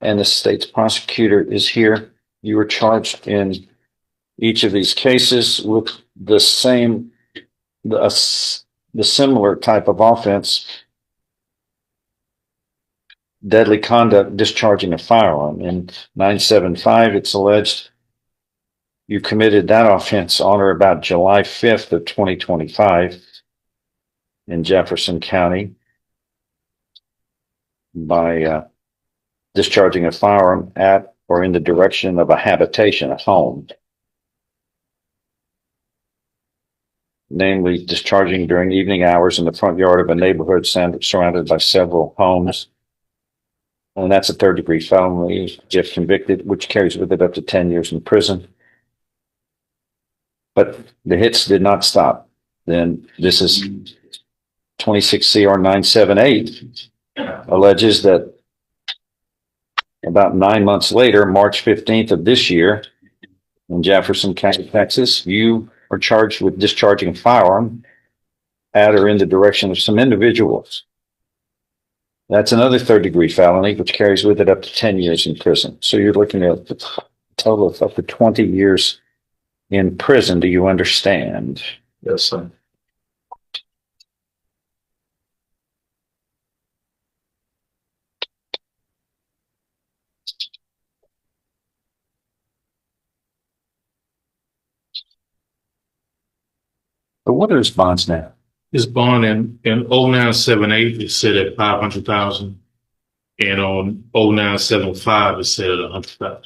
and the state's prosecutor is here. You were charged in each of these cases with the same, the similar type of offense, deadly conduct, discharging a firearm. In 975, it's alleged you committed that offense on or about July 5th of 2025 in Jefferson County by discharging a firearm at or in the direction of a habitation, a home. Namely, discharging during evening hours in the front yard of a neighborhood surrounded by several homes. And that's a third-degree felony if convicted, which carries with it up to 10 years in prison. But the hits did not stop. Then this is 26 CR 978 alleges that about 9 months later, March 15th of this year, in Jefferson County, Texas, you are charged with discharging a firearm at or in the direction of some individuals. That's another third-degree felony, which carries with it up to 10 years in prison. So you're looking at a total of up to 20 years in prison. Do you understand? Yes, sir. But what are his bonds now? His bond in 0978 is set at 500,000, and on 0975 is set at 100,000.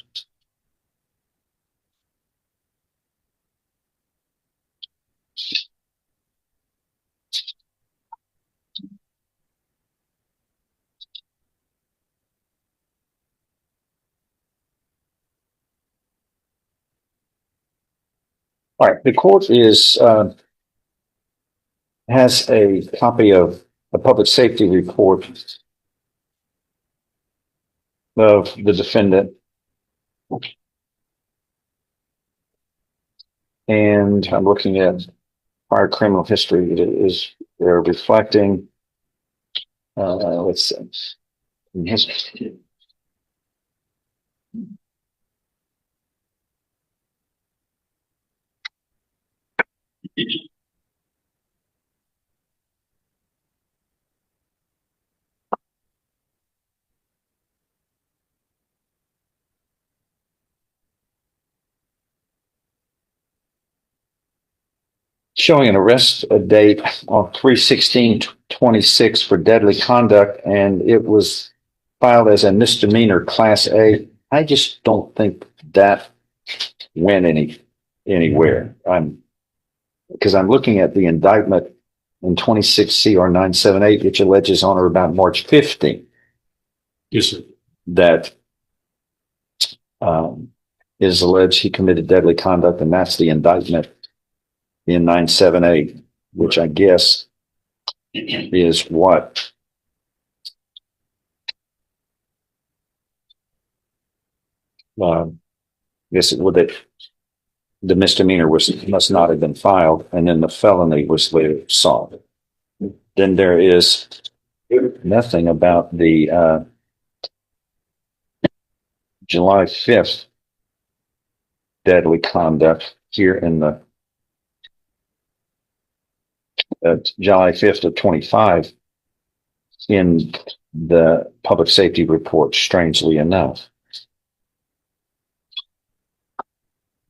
All right. The court has a copy of a public safety report of the defendant. And I'm looking at prior criminal history. It is they're reflecting, let's see, in history. Showing an arrest date on 3/16/26 for deadly conduct, and it was filed as a misdemeanor class A. I just don't think that went anywhere. Because I'm looking at the indictment in 26 CR 978, which alleges on or about March 15th. Yes, sir. That is alleged he committed deadly conduct, and that's the indictment in 978, which I guess is what guess it would that the misdemeanor must not have been filed, and then the felony was later solved. Then there is nothing about the July 5th deadly conduct here in the July 5th of 25 in the public safety report, strangely enough.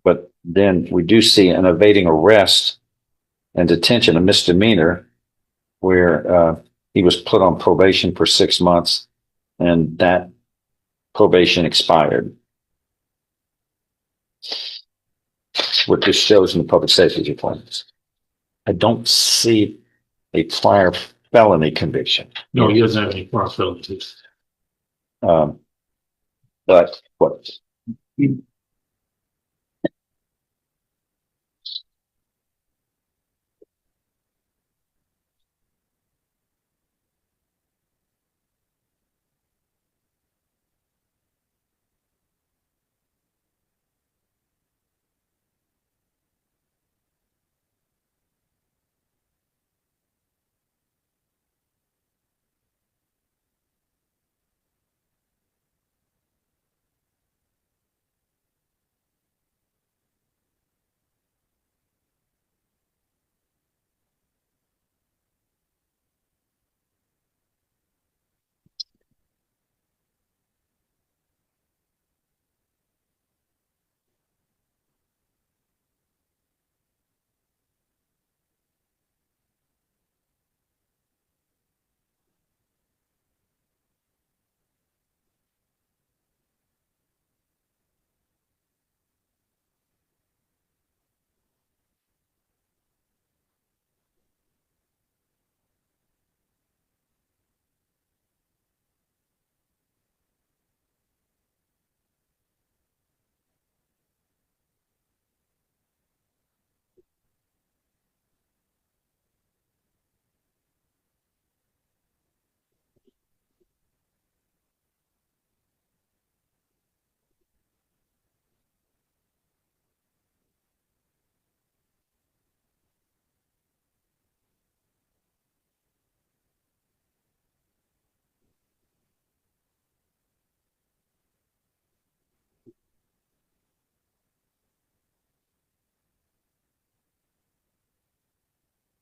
But then we do see an evading arrest and detention, a misdemeanor, where he was put on probation for 6 months, and that probation expired. What this shows in the public safety reports. I don't see a prior felony conviction. No, he doesn't have any prior felonies. But what?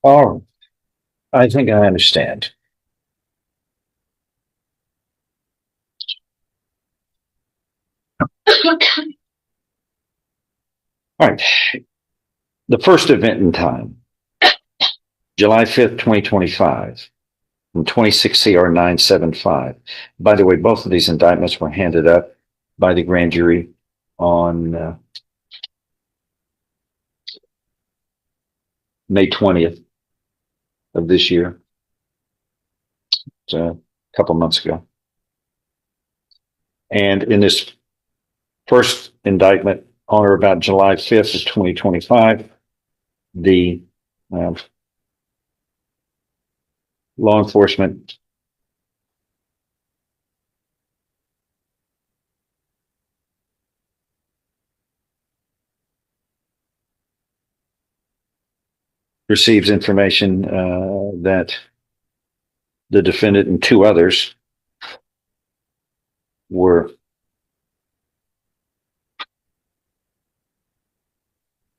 Oh, I think I understand. All right. The first event in time, July 5th, 2025, from 26 CR 975. By the way, both of these indictments were handed up by the grand jury on May 20th of this year. It's a couple months ago. And in this first indictment, on or about July 5th of 2025, the law enforcement receives information that the defendant and two others were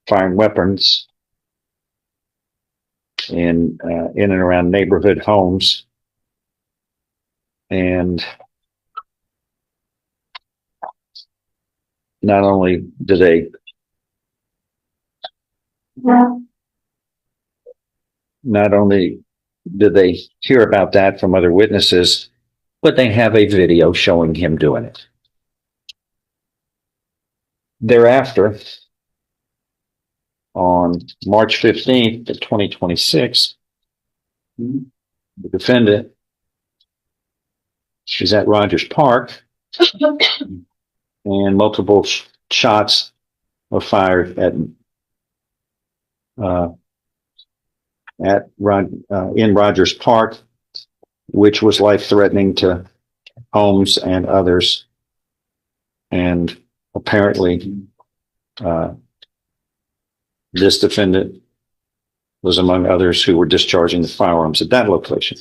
firing weapons in and around neighborhood homes, and not only do they hear about that from other witnesses, but they have a video showing him doing it. Thereafter, on March 15th of 2026, the defendant is at Rogers Park, and multiple shots were fired in Rogers Park, which was life-threatening to homes and others. And apparently, this defendant was among others who were discharging the firearms at that location.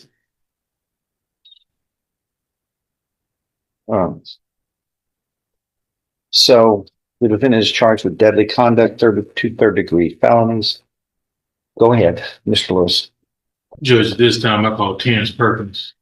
So the defendant is charged with deadly conduct, two third-degree felonies. Go ahead, Mr. Lewis. Judge, this time I call Terrence Perkins.